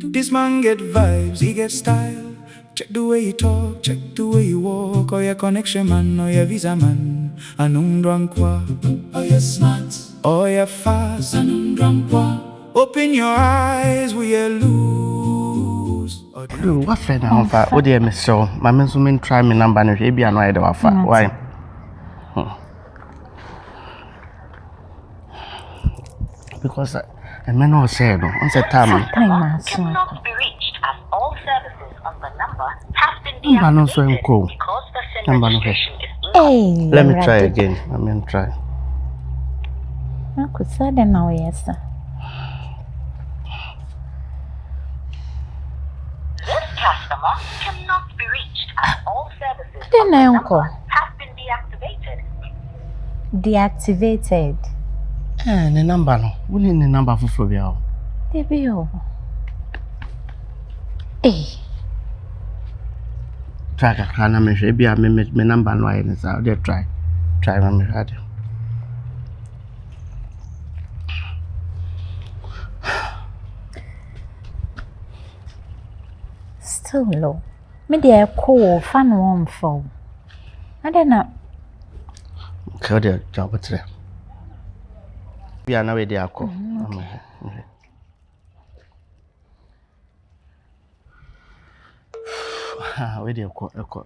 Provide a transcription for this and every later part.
This man get vibes, he get style. Check the way you talk, check the way you walk. Or your connection man, or your visa man. Anundrankwa. Or you smart, or you fast. Anundrankwa. Open your eyes, we are lose. What friend I offer? Oh dear, Miss Shaw. My men so try me number and maybe I know I do offer. Why? Because a man was said on the time cannot be reached as all services on the number have been deactivated because the SIM registration is Hey, let me try again. I mean try. I could say that now, yes, sir. This customer cannot be reached as all services Then on the I number have been deactivated. Deactivated. The number no. We need the number for Flavia. They be over. Hey. Try a can I maybe I me number no I is out there try. Try me hard. Still low. Me dear cool fun warm fall. I don't know. Okay, dear job today. We are now with the alcohol. Where do you call? The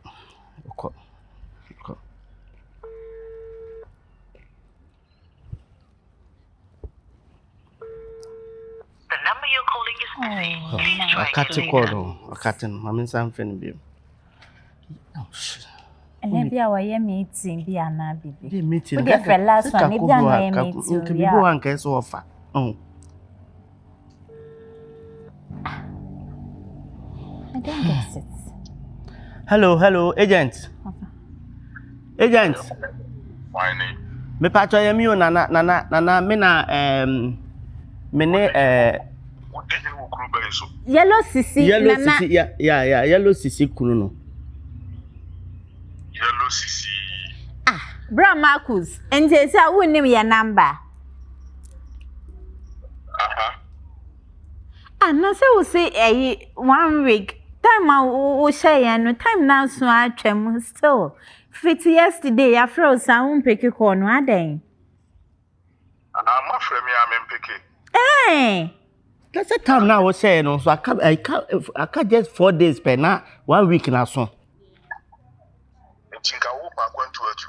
number you're calling is busy. Please try I can't call. I can't. I mean something. Oh shit. And maybe our meeting be an abbey. The meeting. We get last one. Maybe I meeting. Can you go and get offer? Oh. I don't guess it. Hello, agent. Agent. My name. Me patro ya mi o nana me na me ne What did you crew by so? Yellow sisi nana. Yeah, yellow sisi kunu no. Yellow CC. Bra Marcus, and they say I wouldn't name your number. And no say we say 1 week. Time I will say and time now so I trem still. Fit yesterday I froze I won't pick a corner a day. I'm afraid me I'm in picky. Hey! That's the time now was saying no so I can't just 4 days per now 1 week now so. Think I will back one to it.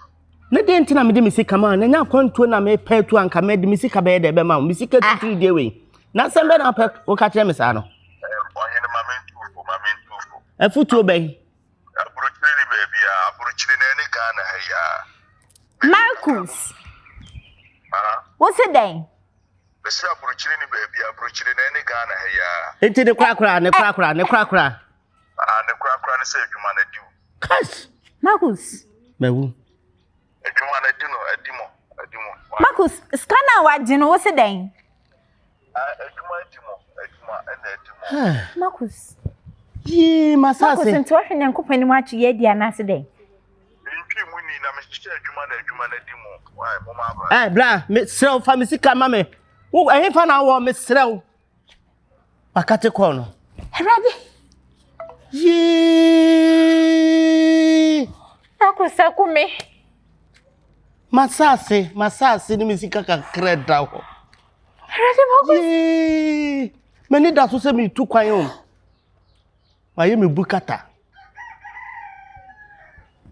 Na dey ntina me de misika ma na nya kwantuo na me pɛ tu anka me de misika be de be ma misika 3 day we na sembe na pɛ wo ka kire me sa no Onye na mamen tu. afutuo bɛn Aburuchire ni baby ya, aburuchire na ni Ghana ha ya. Marcus! What's it then? Besi aburuchire ni baby ya, aburuchire na ni Ghana ha ya. enti ne krakra Ne kura ni say adwuma na di. Gosh Marcus! mewu Adwuma na di no, adimo. Marcus, scanner what Jino, what's it then? Adwuma adimo. Marcus. Ye Marcus, masase and to watching and company watch ye dear Nasty. Nti muni na me hye adwuma na di mo. Why mama ba. bra me srew fa misika ma me wo ehim fa na wo me srew pakate ko no Ready? ye Marcus, me. masase ni misika ka kreda ho Ready, Marcus? ye me ni da so se me tu kwan o waye me bukata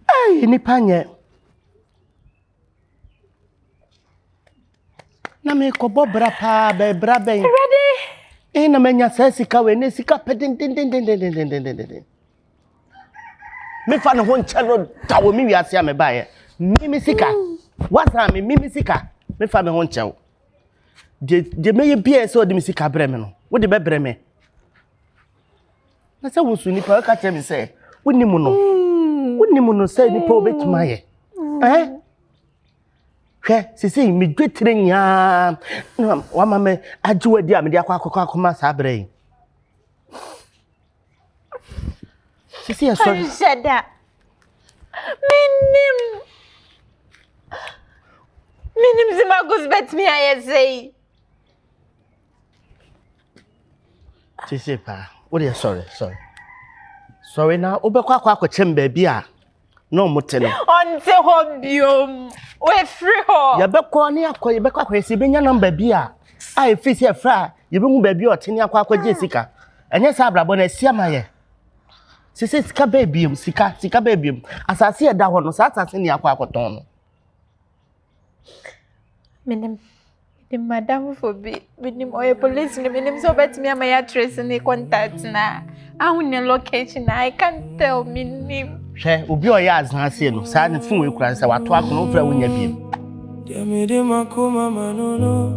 ai ni panye na me ko bobra pa be bra ben Ready? na menya sika we ne sika pedin me fa ne ho nchero da wo mi wiase a me baaye mi sika wasa mi sika me fa me ho nchew de meye bia se odi mi sika bre me no wo de be bre me na se wo su ni pa ka che mi se woni mu no se ni pa obetuma ye hwe sisi mi dwetire nya wa mama ajuwadi a me de akwa sa bre sisi ya sorry Shada. Minim Zimagus bet me I say. Tisipa, what are you sorry? Sorry now, Obekwa chamber beer. No muteno. Onte hobium. We free ho. Ya bekwa ni akwa ye bekwa kwesi benya number beer. I face here fra, you bring baby or tini akwa Jessica. And yes, Abrabo na siamaye. Sisi sika baby, sika baby. As I see that one, so that's in akwa koton. Minim madam for be minim oil police minim so bet me my address and contact na. I want your location. I can't tell minim. She obi o ya azan ase no sa ne fun we kura se wato akono fra wonya biem. Demede makoma manono.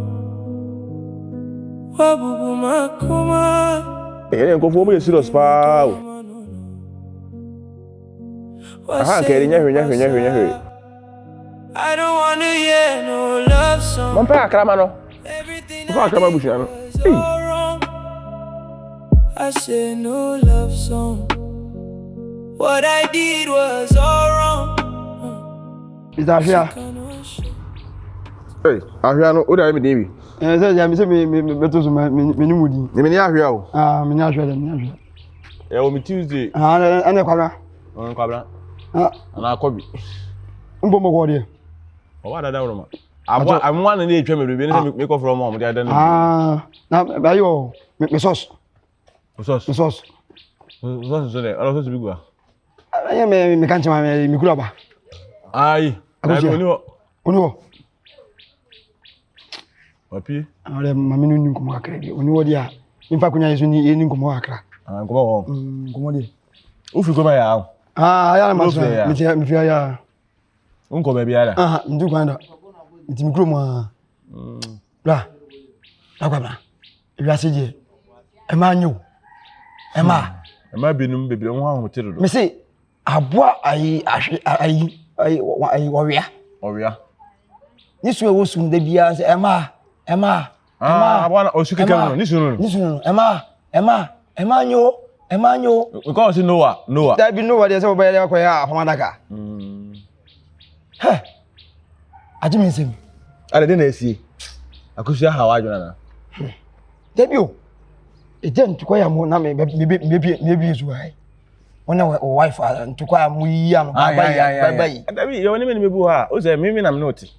Wabubu makoma. Go for me serious pa. Aha ke nya hwe. I don't want to hear no love song. Mon pa akrama no. Ko akrama bushia no. I say no love song. What I did was all wrong. Is that here? Hey, ahia no, o da me dey bi. Say ya me say me to so me ni mudi. Me ni ahia o. Me ni ahia dem. O me Tuesday. Ane kwabra. Kwabra. Ana akobi. Mbo mo go dey. O wa dada woro ma. Amwa na dey etwa me be say me ko from mom dey ada no. Na ba yo me sauce. Sauce. Sauce so dey. Ala sauce bi gua. Me kan chama me kula ba. Ai. Oni wo. Papi. Ale mami no ni nkomo akra bi. Oni wo dia. Imfa kunya yesu ni ni nkomo akra. Nkomo wo. Nkomo de. Ufi ko ba ya. Ya na maso. Me fi ya. Unko ba bia da. Ndu kwanda. Ntimi kuro mu Bra. Akwabra. Wiase je. Ema anyo. Ema binum bebere ho ho tiro do. Me say aboa ayi Owia. Ni so wo sum da bia say ema. Aboa na osu keke no, ni sunu no. Ema anyo. We call say Noah. That be Noah dey say oba ya kwaya afamadaka. He. Aji me nsem. Ale de na esie. Akusia hawa adwona na. Debio. Ejen tukoya mo na me be zu ai. Wona o wife tukoya mo yi anu bye. Dabi yo ni me mebu ha. O say me na me noti.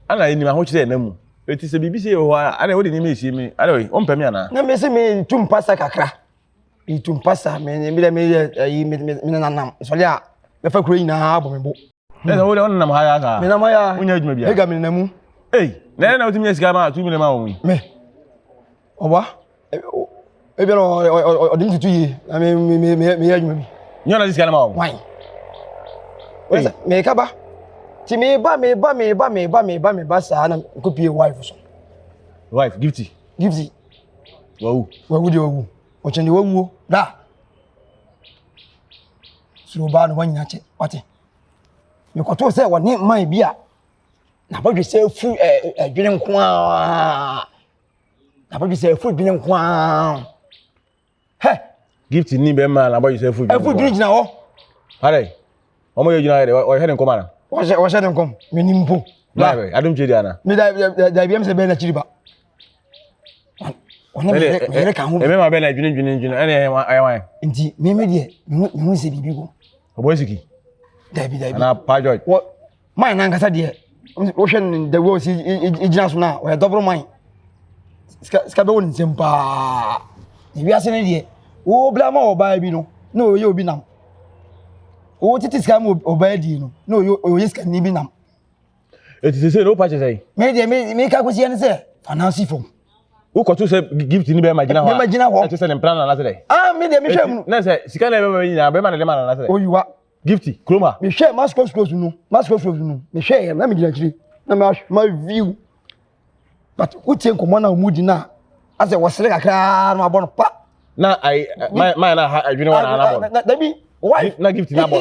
Ana ni ma ho kire na mu. Eti se bibi se ho ha. Ana wo de ni me esie me. Ale o mpam ya na. Na me se me tumpasa kakra. Tumpasa me nanam. So le a me fa kuro ina abo me bo. Na wo de on nam ha ya ka. Me nam ya. Unya adwuma bia. Ega me namu. Na otimi esika ma 2 million ma wo. Me. Oba. Ebi no odi ntutu yi. Na me ya adwuma bi. Nyo na esika ma wo. Why? Wesa me ka ba. Ti me ba sa na ko pie wife so. Wife Gifty. Wawu de wawu. O chende wawu da. So ba no wanya che. Wate. Me ko to say woni man bia. Na ba dwe say fu adwene nko a. Na ba dwe say fu adwene nko a. He, Gifty ni be man na ba dwe say fu. Fu dwene gina ho. Hare. Omo ye gina de o he den ko mana. Wa she den kom. Me ni mpo. La be, adum che dia na. Me da bia me se be na chiriba. Ona me ka ho. E me ma be na dwene. Ene ayan. Nti me de me hu se bibi go. Obo siki. Dabi. Na pa George. What? Mine na ngasa de. O hwe the world igina so na o double mine. Ska be won sempa. Ni wi ase ne de. O bla ma o ba bi no. Na o ye obi nam. O titi ska ma o ba di no. Na o ye ska ni bi nam. Eti se no pa che say. Me ka ko si ene se finance form. Wo ko to se Gifty ni be magina ho. Be magina ho. Eti se ne plan na se dey. Me de me hwe mu. Na se sika na be ma nyina be ma na na se dey. Oyiwa. Gifty kroma. Me hwe mascot close no. Me hwe na me gina kiri. Na ma view. But utie nkomo na omudi na ase wosere kakra na abọ no pa. Na my na adwene wa na abọ. Na bi why na Gifty na abọ.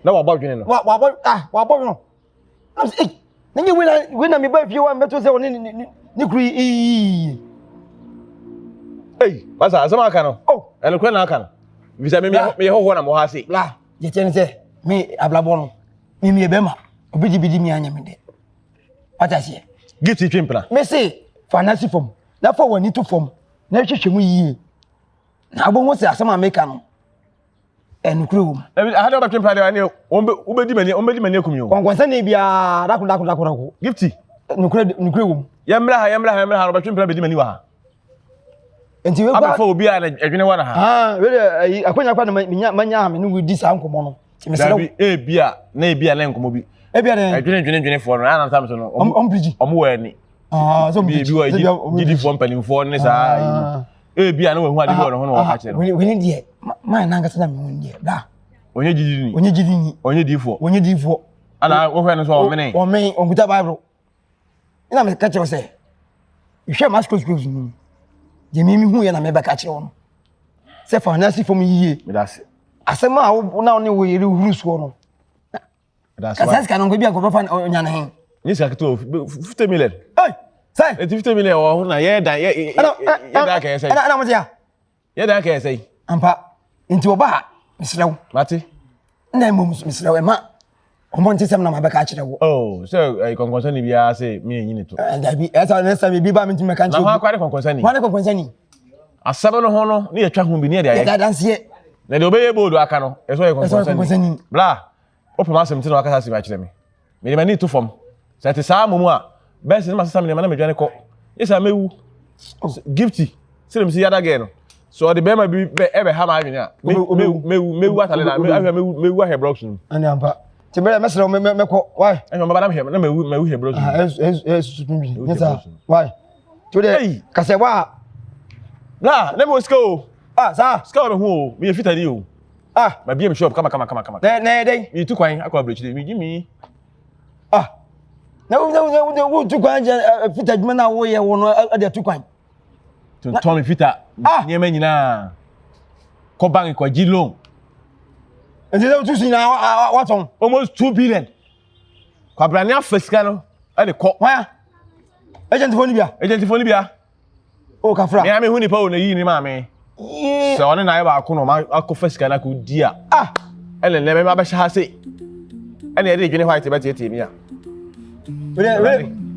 Na wa abọ adwene no. Wa abọ no. Na say na nyi we na me ba fie wa meto se woni ni kuri Basa asama aka no. Oh, Elokwe na aka no. Visa me ho na mo ha se. La, je tene se me ablabo no. Me be ma. Obi di mi anya me de. What I say? Gifty twimpla. Me say finance form. Na for wani to form. na hwehwe mu yie na abo mo se asama America no enukuru wo I had a twin party ani obedi mani akum yo konkonsa ne bia dako Gifty nukuru wo yemra ha obetwin party bedi mani wa ha enti we aba fa obi a edwene wa na ha we akonya kwa na manya ha me no di sa nkomo no ti mesere ebia na nkomo bi ebia na edwene fo no na tam so no ompriji omo wa ni so bi wa gidi fo mpanim fo ne sa ebia na we hu ade bi no wa ka kire no we ni die ma na ngasa na me hu die da onye gidi ni onye difo ana wo hwe no so o mene onguta bible ina me ka kire se hwe masco schools no je mi hu ye na me ba ka kire no se fa na si fo mu yie me da se asema a wo na oni wo yere huru so no that's why kasas kanon ko bia ko fa onya na hen ni sa keto 50 million hey say 50 million wo na ye da ka ye say ana mo dia ye da ka ye say ampa nti oba misrew mate na mo misrew e ma omo nti sem na ma be ka kire wo oh so konkonsa ni bia say me enyi ni to da bi esa na sa bi ba mi nti me kan na ha kware konkonsa ni wane konkonsa ni asaba no ho no ni yetwa ho bi ni de aye da danse na de obeye bodo aka no eso ye konkonsa ni bla open masem ti no aka sa kire me me ni to fom sa ti sa momu a best ni masesa me na me dwane ko yesa mewu Gifty sirem si yada ge no so the bema bi ebe ha ma adwene a mewu atale na mewu ha blocks no ani ampa ti bele mesere me ko why enyo baba na me na mewu ha blocks es tumbi yesa why to de kase wa bla na me sko sa ska me hu me fita ni o ma bia me shop kama ne dey mi tu kwan akwa brechi mi gimi na wo tu kwan fita djuma na wo ye wo no ade tu kwan to Tommy fita nyema nyina ko bank ko gi loan enti dey tu sin na waton almost 2 billion ko abrani afasika no ade ko wa agent phone bia o ka fra me hu ni pa o na yi ni ma me so one na ye ba ko no ma akofasika na ko di a ele le me ma ba sha se ene ede dwene white ba tie mi a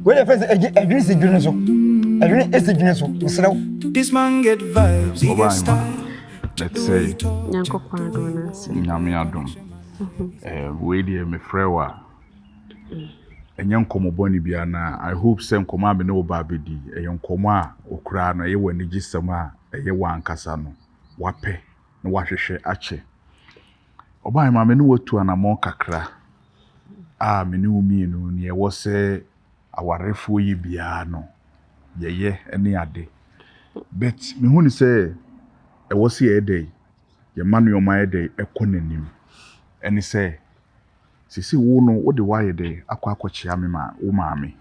we face agrees dwene so agrees is dwene so misrew This man get vibes, he get style. Let's say Nyanko Pardona. Nyame adom. We dey me frewa. Enye nkomo boni bia na I hope say nkomo a me no ba bedi. Enye nkomo a okura no ye wani gisam a eye wankasa no. Wape na wahwehwe ache. Oba ma me no watu anamon kakra. Me ne umi no ne wo se awarefo yi bia no. Yeye ene ade. Bet me hu ni say e wo se edey ye manu my edey ekonanim eni say sisi wo no wo de waye dey akwakochia me ma wo maame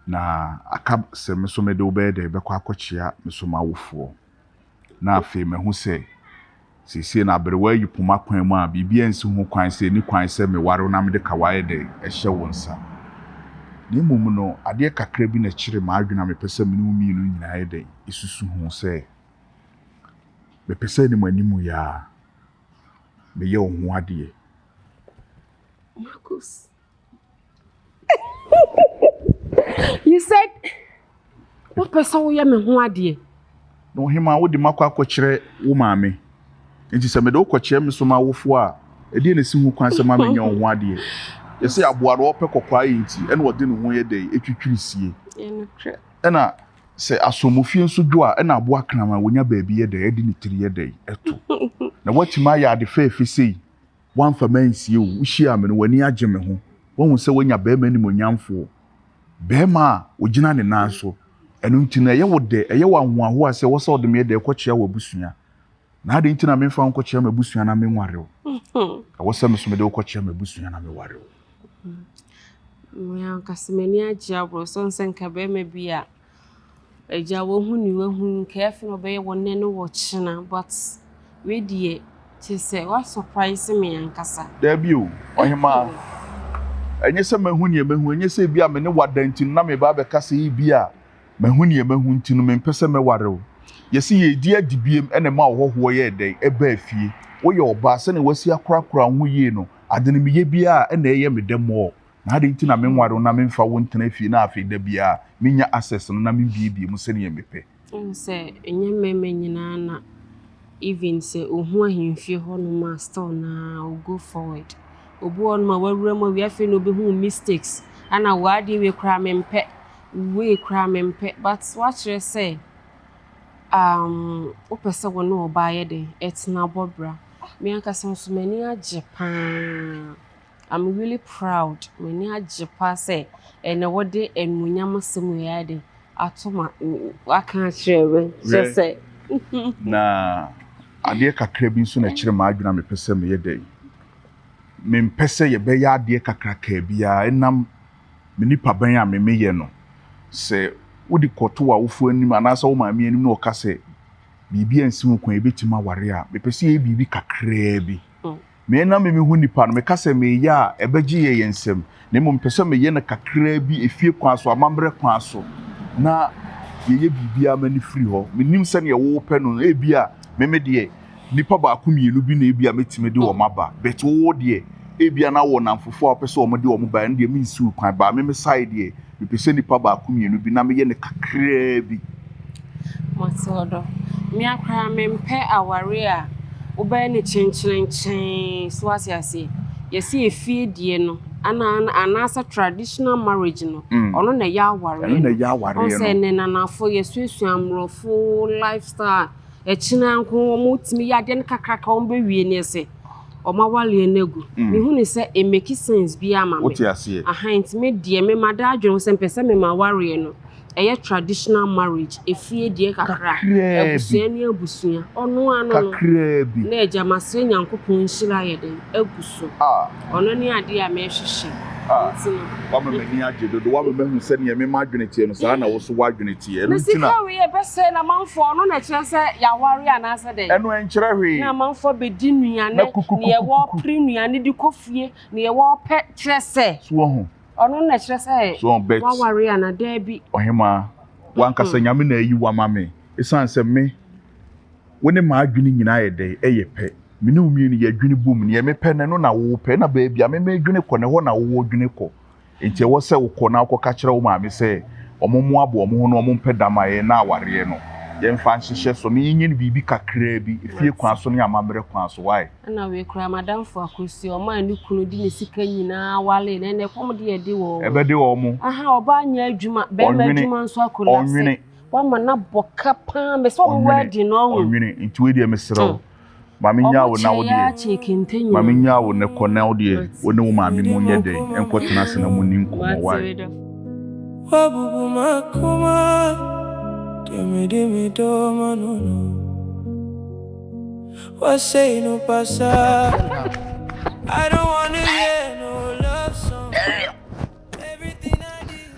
na aka se me so me de obede be kwakochia me so ma wofo na afi me hu say sisi na berewa yi puma kwan mu a bibia nsi hu kwan say ni kwan say me ware na me de ka waye dey ehye wonsa ni mum no ade kakra bi na kire ma adwena me pese me no mi no nyina edey isusu hu say me pese ni manimu ya me ye ohun ade Marcus. You said what person we me ho ade no hima wo di makwa akokire wo maame enti se me de okokire me so ma wofo a ede na si hu kwan se ma me nya ohun ade yesi aboado opɛ kokwa yinti ene wode ne ho ye dey etwitwirisie ena se asomofie nso dwo a ena abo akrama wonya baabi ye dey edi ne tiri ye dey eto na watima ya de fefe sei wan fa mansie wo hia me no wani agye me ho won se wonya baama ni monyamfo baama ogina ne nan so eno ntina ye wode eye wanhoaho ase wo se wode me dey kokyea wo busua na ade ntina me fa nkokyea me busua na me nware wo se me so me dey kokyea me busua na me ware Mariam kasemani agya bro so nsenka baama bi a agya wo hu ni wo hu kefi no be wonne no wo kyena but we die to say what surprise me ankasa there be o ohima enye se mahu ni mahu enye se bia me ne wadantin na me ba be kase yi bia mahu ni mahu ntinu me pese me ware o yesi ye di adibiem ene ma hoho ye dey eba afie wo ye oba se ne wasi akorakora ho yie no adene me ye bia ene ye me demo na ade ntina me nware na me mfa wo ntena afie na afie da bia menya access no na me biebie mu se ne ye mepe Say enye meme nyina na even say ohu ahemfie ho no ma still na we go forward. Obu on ma wawura ma we afi no be hu mistakes ana wadi we kra mempe but what you say opese wo no obaye de etina bobra me anka so many Japan. I'm really proud many Japan say ene wode enunyam semu ya de atoma aka share just say na ade kakra bi nso na kire ma adwuna me pese me yedai me mpese ye be ya ade kakra ka bia enam me nipa ban a me meye no se wodi koto wa wofu anim anasa wo maami anim na o ka se bibia nsi ho kwan ebetima ware a me pese ye bibi kakra bi me na me hu nipa no me ka se me ya ebeji ye yensem na mo mpese me ye na kakra bi efie kwan so amambre kwan so na ye bibia mani free ho menim se ne wo pe no e bia me de nipa ba akumielu bi na e bia metime de wo maba bet wo de e bia na wo namfofo a pese wo mo de wo ba na de me nsi kwan ba me side de me pese nipa ba akumielu bi na me ye ne kakra bi Masodo me akra me mpe aware a wo ba ne chenchen so asiase yesi efie die no anasa traditional marriage no ono na ya aware no say ne nanafo yesuesu amrofo lifestyle echina nko mo timi ya de kakaka on be wie ne se oma wale enegu me hu ne say e make sense bi ama me ahant me die me mada adwon se mpese me ma ware no eye traditional marriage efie die kakra abusua ni abusua ono ano kakra bi na ejamase nyankopon nhira ye den aguso ono ni ade a me hwehwe wa me ni age dodo wa me hu se ne me ma adwene tie no sa na wo so wa adwene tie enu tina na we ye bese na manfo ono na kire se ya ware anasa den enu enkire hwe na manfo be di nuane ne ye wo pri nuane di kofie ne ye wo pe kire se so ho ono na kire se wa ware anada bi ohema wankasa nyame na ayi wa mame esan se me woni ma adwene nyina ye dey eye pe me ne umi ni ye adwene bom ne me pe ne no na wo pe na ba bia me adwene ko ne ho na wo adwene ko enti wo se wo ko na akoka kire wo maame se omomo abo omo ho no omo pe damaye na aware no ye mfa nhihye so ne yin ni bibi kakra bi efie kwan so ne amambre kwan so why na we kura madam fo akosi o ma ni kunu di ne sika nyina wale ne ne kom de de wo ebe de wo mu aha oba nya adwuma be ma adwuma nso akola se wa ma na boka pa me so wo di no ho onwini nti we de mesrew mami nya wo na wo de mami nya wo ne kona wo de wo ne wo mami mu nye de enko tena se na mu ni nkomo why wabubu makoma dimi do manono what say no pasa I don't want to hear no love song everything I did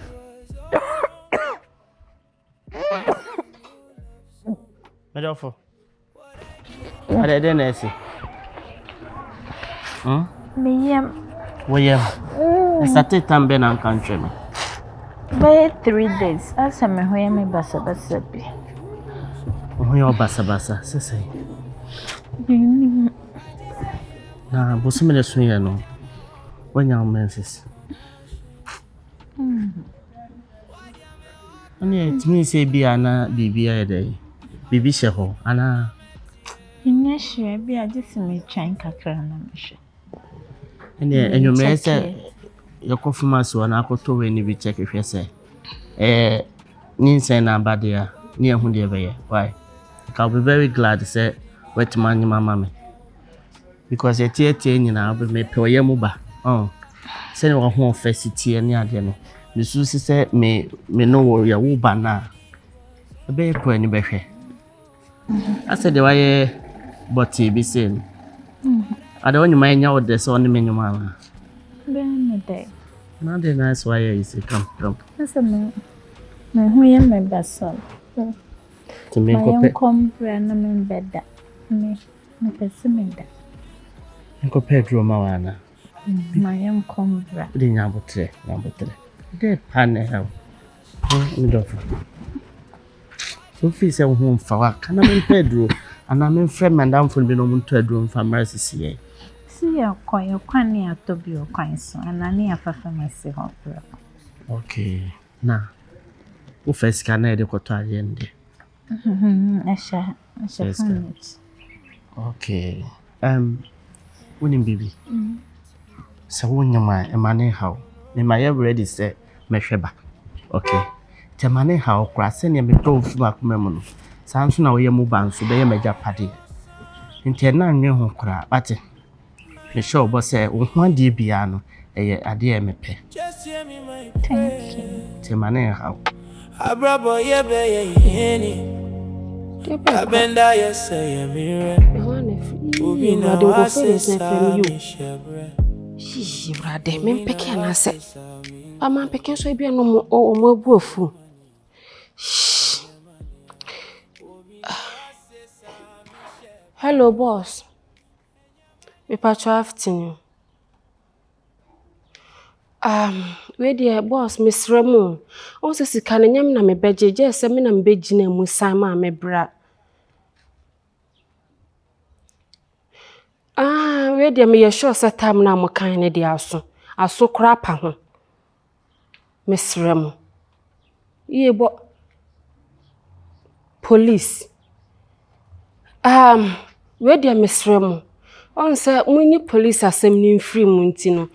was Medofo ade de na esi Mariam woyem estate tambe na country me by 3 days asa me hoya me basa bi hoya basa sese na bosu me so ye no wonya menses ani timi se bia na bibia ye dey bibi she ho ana nya she bia just me twan kakra na me she ani enyumre se yakofumasi wana akoto we ni bi check hwe se ninsen na badia ni ehun de be ye why I'll be very glad to say wet man mama me because e tie nyina be me pe oye mu ba se ni wo ho fesity ni ade no me su se me no wo ya wo ba na be ko ani be hwe ase de waye boti bi sen ade woni ma nya wo de so ni me nyuma na be day not the nice why you say come asa me hoya me basa to me come brand me beda me pese me da nko pedro mawana Mariam come brand de nyabotre de pane ha me do so fi se ho mfa wa kana me pedro ana me frɛ madam fo bi no mu to adro mfa marisi ye si ya kwani atobi o kwan so anani afafa masi ho okay na wo first kana de koto ayende Asha it. Okay. Winning baby. So when you my money how? Me my ready say me sheba. Okay. Te money how krase ne me do fu akomamu no. Sanso na wo ye mu ban so be ye meja pade. Nti na nwe ho kra, ate. Me show bo say wo ho ade bia no eye ade e mepe. Thank you. Te money how? Abrabo ye be ye hini. Abenda ye say me Obi na do go face na fam you. Shishi brade me peke na se. Ama peke so bia no o mo abuafu. Hello boss. Me patch afternoon. We dear boss Miss Remo. Also sika na nyam na me bejeje se me na me begina mu san ma me bra. We dear me sure set time na mo kan ne dia aso kra pa ho. Miss Remo. Ye bo police. We dear Miss Remo. On say munyi police asem ni free mu ntino.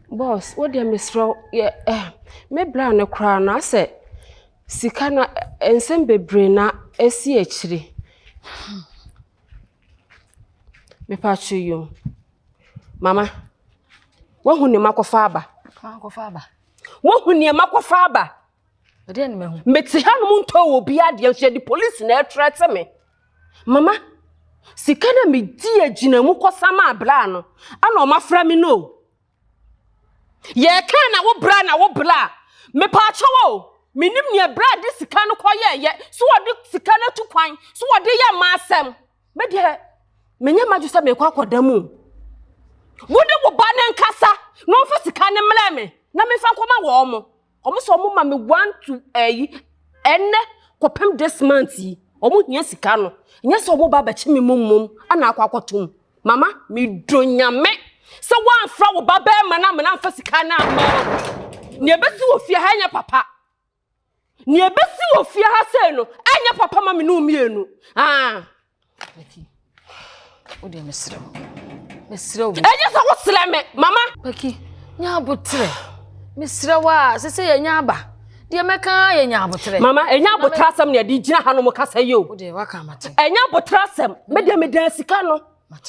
Boss, what dear Miss Ro? Me bra no kra na say sika na ensem bebre na esi echiri. Me pachu you. Mama. Wo hu ne makofa aba? Makofa aba. Wo hu ne makofa aba? Ode ne me hu. Meti hanu nto obi ade hye di police na threat me. Mama. Sika na me di agina mu kosama abla no. Ana o mafra me no. Ye kan na wo bra na wo bla. Me pachu wo. Minim ne bra di sika no koye ye. So wo di sika na tu kwan. So wo di ye ma asem. Me de menya maju sa me kwa kodamu. Wode wo ba ne nkasa no fa sika ne mle me na me fa koma wo omo so omo ma me want to enne kopem this month yi omo hia sika no nya so omo ba ba chi me mum ana akwakotom mama me donyame se wan fra wo ba ba ma na me na fa sika na ma ne besi wo fie ha nya papa ne besi wo fie ha se no anya papa ma me no mienu Becky ode mesro mesro eje so wo sleme mama Becky nya abotre mesro wa sese ye nya aba de meka ye nya abotre mama enya abotra asem ne de gina hanu mo kasa yo ode waka mate enya abotra asem me de me dan sika no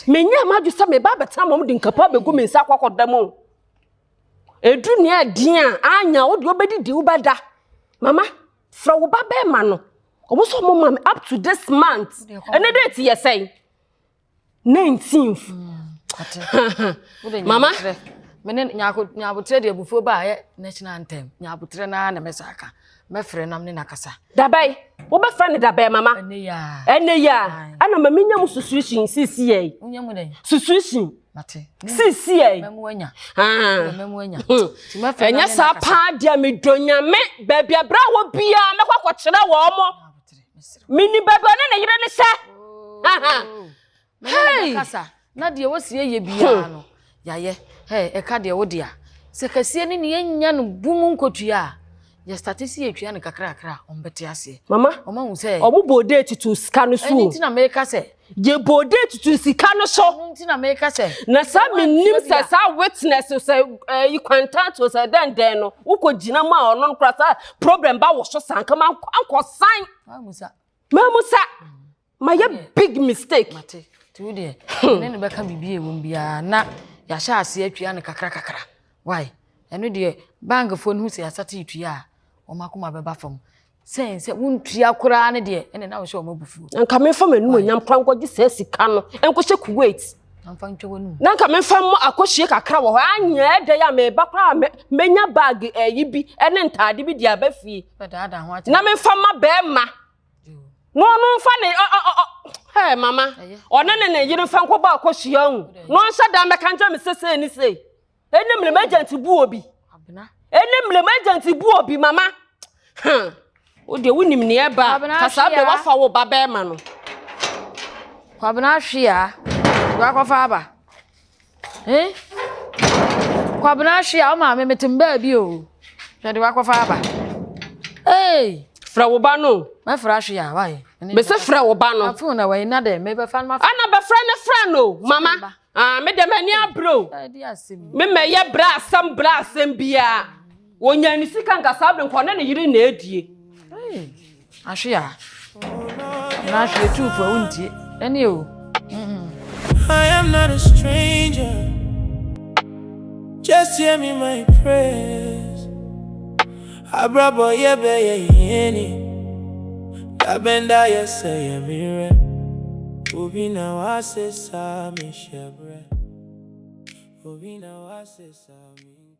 menya maju se me ba betra mom de nkapa begu me nsa kwakoda mo edu ne adin a anya wo de obedi di wo beda mama fra wo ba be ma no omo so mo ma up to this month ene date ye say 19th. Mama, menen nyabotre de bufo ba ye national anthem. Nyabotre na mesaka. Me frɛ nam ne nakasa. Dabai, wo be frɛ ne dabai mama. Ene ya. Ana mama nya mu susuisin sisi ye. Unya mu den. Susuisin. Mate. Sisi ye. Memu anya. Memu anya. Ti ma frɛ nya sa pa dia me donya me ba bia bra wo bia me kwakɔ kyerɛ wo mo. Mini baba na yire ne sɛ. Hey, kasa na de wo sie ye bia no yaye e ka de wo dia se kasie ni ne nya no bum nkotua ya statisi etwa ne kakra on bete ase mama oma hu se obu bode tutu sika no so enti na me ka se ye bode tutu sika no so enti na me ka se na sa menim se sa witness se yi contact o se den no ukogina ma ono nkra sa problem ba wo so sanka ma ankosan mamusa my big mistake mate tu de ne be ka bibie won bia na ya sha ase atwa ne kakra why eno de bank phone hu se asate itwa o makoma be ba fam sense wontua kura ne de ene na wo sha o mabufu anka me fam enu onyam kwanko gi se sika no enko hye Kuwait amfa ntwe wonu na anka me fam akohye kakra wo anya de ya me ba kra menya bag yi bi ene ntade bi de abafie na me fam ma be ma no fa ne hey mama onene ne yire fa nko ba akohia hu no nsa da me kanja me sese ni sei enim le agent bu obi abena enim le agent bu obi mama o de wonim ne e ba kasa be wa fa wo ba be ma no kwabena hwea gwa kofa aba kwabena hwea o ma me metim ba bi o hwe de wa kofa aba Fra wo ba no. My fresh ya, why? Me say fra wo ba no. Phone na way na dem, me be fan ma. Ana be fra no, mama. Ah, me dem ani abro. Me ye bra asem bia. Wonya ni sika nkasa abro nkone ne yiri na edie. Ahwe ya. Na ahwe tu for untie. Eni o. I am not a stranger. Just hear me my prayers. Abrabo ye be ye yeni. Abenda ye say ye mire. Obi na wa se sa mi shebre. Obi na wa se sa mi.